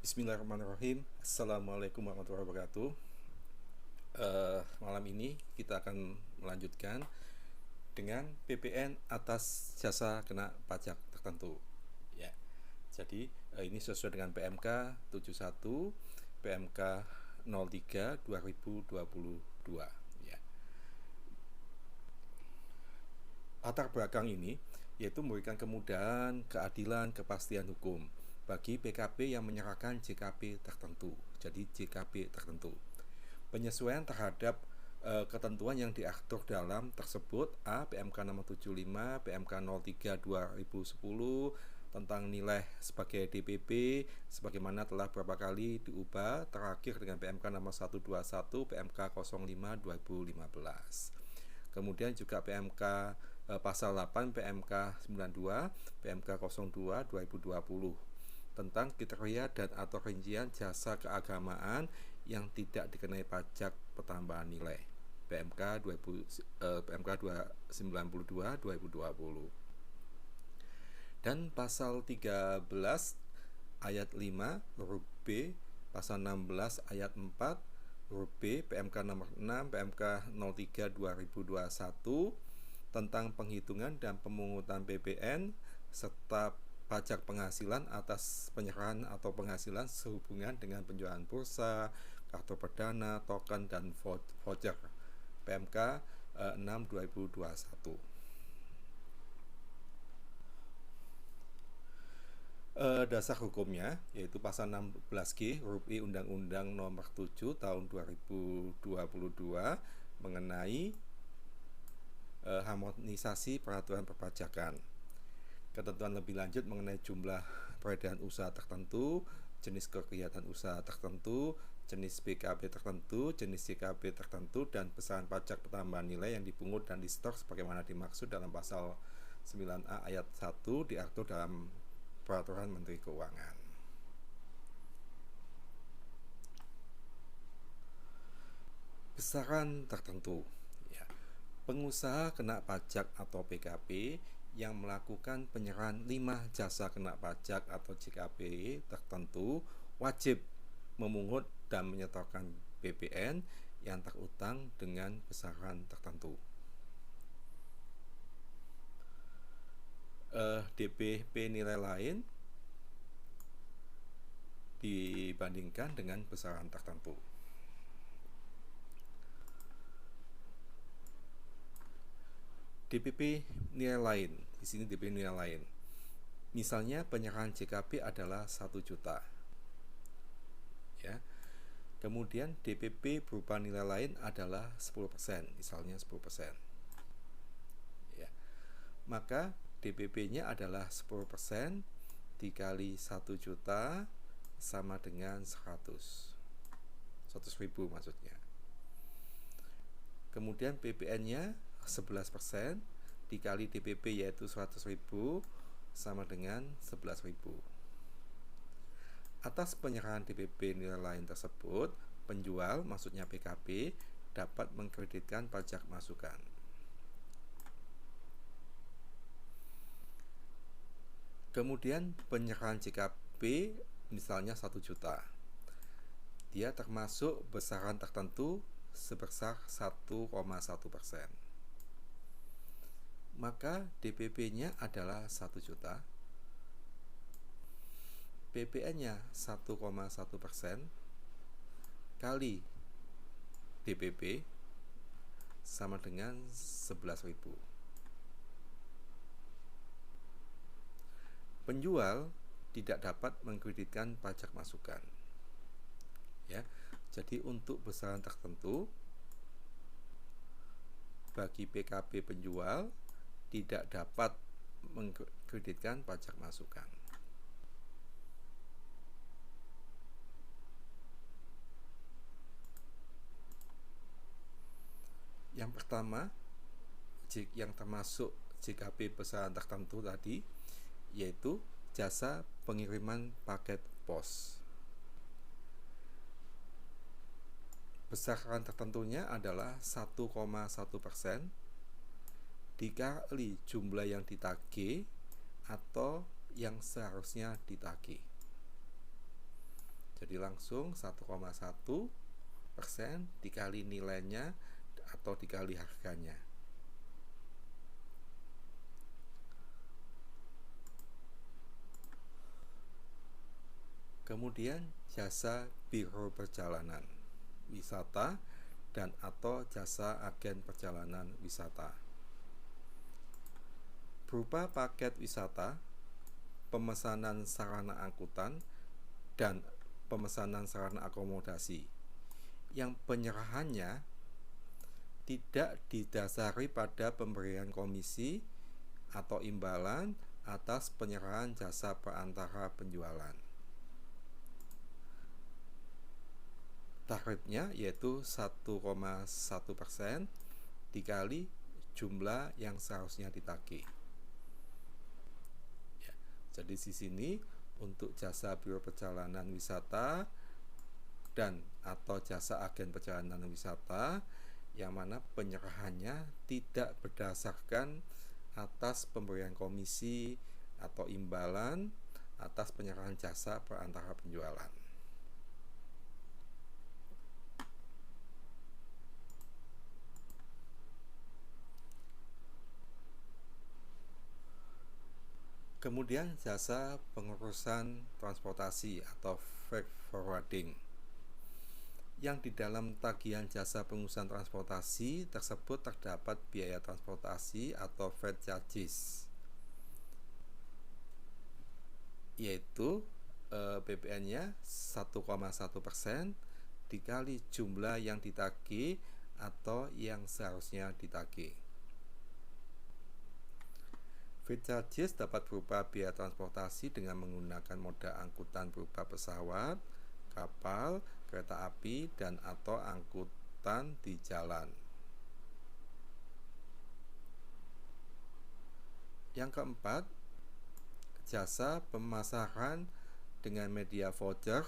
Bismillahirrahmanirrahim. Assalamualaikum warahmatullahi wabarakatuh. Malam ini kita akan melanjutkan dengan PPN atas jasa kena pajak tertentu. Ya, jadi ini sesuai dengan PMK 71, PMK 03 2022. Ya. Latar belakang ini yaitu memberikan kemudahan, keadilan, kepastian hukum bagi PKP yang menyerahkan JKP tertentu. Jadi JKP tertentu. Penyesuaian terhadap ketentuan yang diatur dalam tersebut PMK nomor 75, PMK 03 2010 tentang nilai sebagai DPP sebagaimana telah beberapa kali diubah, terakhir dengan PMK nomor 121, PMK 05 2015. Kemudian juga PMK pasal 8, PMK 92, PMK 02 2020 tentang kriteria dan atau rincian jasa keagamaan yang tidak dikenai pajak pertambahan nilai, PMK 92 2020. Dan pasal 13 ayat 5 huruf B, pasal 16 ayat 4 huruf B PMK nomor 6 PMK 03 2021 tentang penghitungan dan pemungutan PPN serta pajak penghasilan atas penyerahan atau penghasilan sehubungan dengan penjualan bursa, kartu perdana, token, dan voucher, PMK 6 2021. Dasar hukumnya yaitu pasal 16G huruf I Undang-Undang Nomor 7 Tahun 2022 mengenai harmonisasi peraturan perpajakan. Ketentuan lebih lanjut mengenai jumlah peredaran usaha tertentu, jenis kegiatan usaha tertentu, jenis BKB tertentu, jenis JKB tertentu, dan besaran pajak pertambahan nilai yang dipungut dan disetor sebagaimana dimaksud dalam pasal 9A ayat 1 diatur dalam Peraturan Menteri Keuangan. Besaran tertentu. Ya. Pengusaha kena pajak atau PKP yang melakukan penyerahan 5 jasa kena pajak atau JKP tertentu wajib memungut dan menyetorkan PPN yang terutang dengan besaran tertentu. DPP nilai lain dibandingkan dengan besaran tertentu. DPP nilai lain, di sini DPP nilai lain. Misalnya penyerahan JKP adalah 1 juta. Ya. Kemudian DPP berupa nilai lain adalah 10%, misalnya 10%. Ya. Maka DPP-nya adalah 10% dikali 1 juta sama dengan 100 ribu maksudnya. Kemudian PPN-nya 11% dikali DPP yaitu 100 ribu sama dengan 11 ribu. Atas penyerahan DPP nilai lain tersebut, penjual maksudnya PKP dapat mengkreditkan pajak masukan. Kemudian penyerahan JKP misalnya 1 juta. Dia termasuk besaran tertentu sebesar 1,1%. Maka DPP-nya adalah 1 juta. PPN-nya 1,1% kali DPP sama dengan 11 ribu. Penjual tidak dapat mengkreditkan pajak masukan. Ya. Jadi untuk besaran tertentu bagi PKP penjual tidak dapat mengkreditkan pajak masukan. Yang pertama, yang termasuk JKP besaran tertentu tadi yaitu jasa pengiriman paket pos. Besaran tertentunya adalah 1,1% dikali jumlah yang ditagih atau yang seharusnya ditagih. Jadi langsung 1,1% dikali nilainya atau dikali harganya. Kemudian jasa biro perjalanan wisata dan atau jasa agen perjalanan wisata. Berupa paket wisata, pemesanan sarana angkutan, dan pemesanan sarana akomodasi yang penyerahannya tidak didasari pada pemberian komisi atau imbalan atas penyerahan jasa perantara penjualan. Tarifnya yaitu 1,1% dikali jumlah yang seharusnya ditagih. Ya, jadi di sini untuk jasa biro perjalanan wisata dan atau jasa agen perjalanan wisata yang mana penyerahannya tidak berdasarkan atas pemberian komisi atau imbalan atas penyerahan jasa perantara penjualan. Kemudian jasa pengurusan transportasi atau freight forwarding, yang di dalam tagihan jasa pengurusan transportasi tersebut terdapat biaya transportasi atau freight charges, yaitu PPN-nya 1,1% dikali jumlah yang ditagih atau yang seharusnya ditagih. Freight charges dapat berupa biaya transportasi dengan menggunakan moda angkutan berupa pesawat, kapal, kereta api, dan atau angkutan di jalan. Yang keempat, jasa pemasaran dengan media voucher,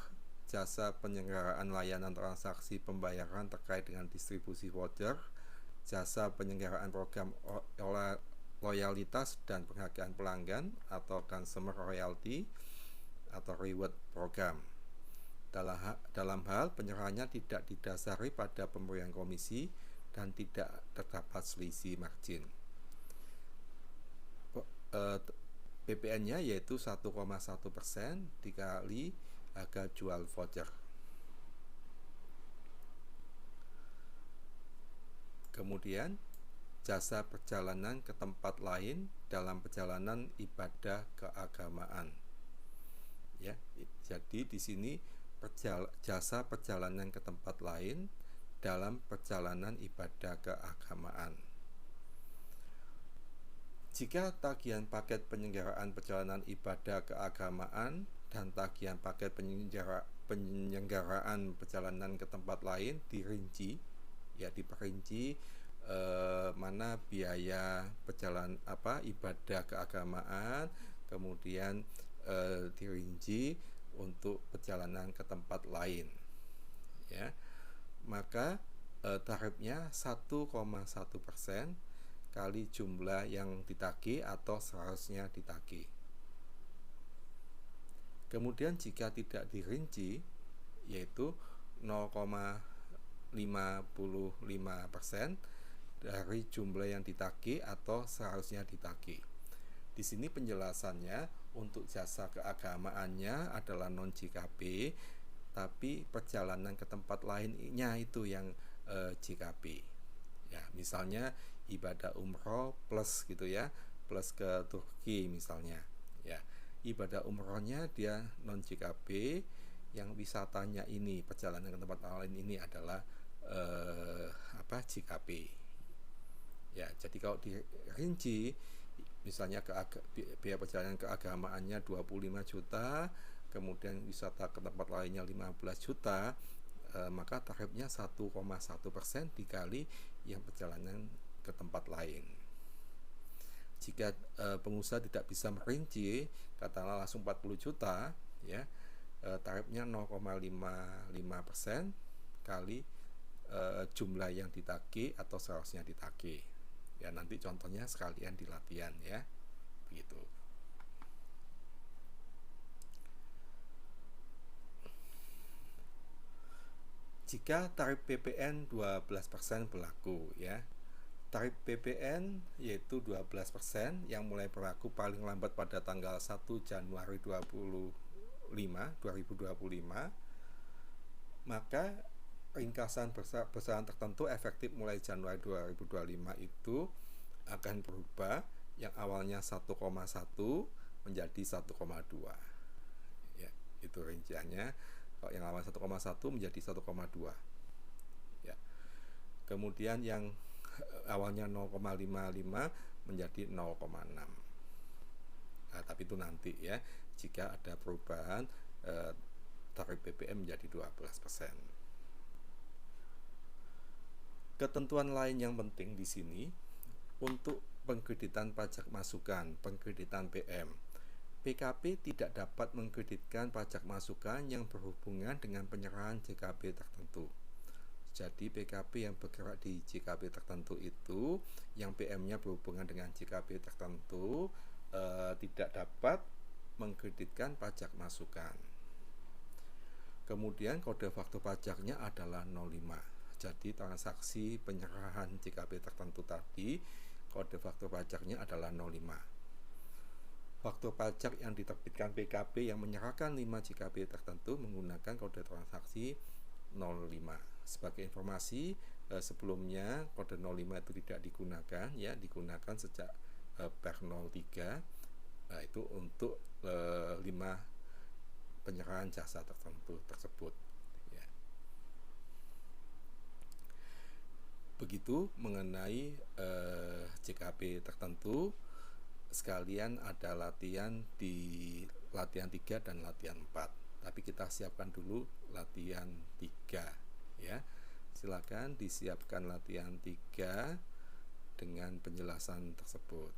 jasa penyelenggaraan layanan transaksi pembayaran terkait dengan distribusi voucher, jasa penyelenggaraan program loyalitas dan penghargaan pelanggan atau consumer royalty atau reward program. Dalam hal penyerahannya tidak didasari pada pemberian komisi dan tidak terdapat selisih margin. PPN-nya yaitu 1,1% dikali harga jual voucher. Kemudian jasa perjalanan ke tempat lain dalam perjalanan ibadah keagamaan. Ya, jadi di sini jasa perjalanan ke tempat lain dalam perjalanan ibadah keagamaan. Jika tagihan paket penyelenggaraan perjalanan ibadah keagamaan dan tagihan paket penyelenggaraan perjalanan ke tempat lain diperinci mana biaya ibadah keagamaan, kemudian dirinci untuk perjalanan ke tempat lain, ya, maka tarifnya 1,1% kali jumlah yang ditagih atau seharusnya ditagih. Kemudian jika tidak dirinci, yaitu 0,55% dari jumlah yang ditagih atau seharusnya ditagih. Di sini penjelasannya untuk jasa keagamaannya adalah non JKP, tapi perjalanan ke tempat lainnya itu yang JKP. Ya, misalnya ibadah umroh plus gitu ya, plus ke Turki misalnya. Ya, ibadah umrohnya dia non JKP, yang wisatanya ini perjalanan ke tempat lain ini adalah JKP. Ya, jadi kalau dirinci misalnya biaya perjalanan keagamaannya 25 juta, kemudian wisata ke tempat lainnya 15 juta, maka tarifnya 1,1% dikali yang perjalanan ke tempat lain. Jika pengusaha tidak bisa merinci, katakanlah langsung 40 juta, ya, tarifnya 0,55% kali jumlah yang ditagih atau seharusnya ditagih. Ya, nanti contohnya sekalian di latihan ya, begitu. Jika tarif PPN 12% berlaku ya. Tarif PPN yaitu 12% yang mulai berlaku paling lambat pada tanggal 1 Januari 2025, maka ringkasan besaran tertentu efektif mulai Januari 2025 itu akan berubah, yang awalnya 1,1 menjadi 1,2. Ya, itu rinciannya. Kalau yang awal 1,1 menjadi 1,2. Ya. Kemudian yang awalnya 0,55 menjadi 0,6. Nah, tapi itu nanti ya, jika ada perubahan tarif PPN menjadi 12%. Ketentuan lain yang penting di sini untuk pengkreditan pajak masukan, pengkreditan PM. PKP tidak dapat mengkreditkan pajak masukan yang berhubungan dengan penyerahan JKP tertentu. Jadi PKP yang bergerak di JKP tertentu itu, yang PM-nya berhubungan dengan JKP tertentu, tidak dapat mengkreditkan pajak masukan. Kemudian kode faktur pajaknya adalah 05. Jadi transaksi penyerahan JKP tertentu tadi, kode faktur pajaknya adalah 05. Faktur pajak yang diterbitkan PKP yang menyerahkan 5 JKP tertentu menggunakan kode transaksi 05. Sebagai informasi, sebelumnya kode 05 itu tidak digunakan ya, digunakan sejak per 03. Nah, itu untuk 5 penyerahan jasa tertentu tersebut ya. Begitu mengenai JKP tertentu. Sekalian ada latihan di latihan 3 dan latihan 4. Tapi kita siapkan dulu latihan 3 ya. Silakan disiapkan latihan 3 dengan penjelasan tersebut.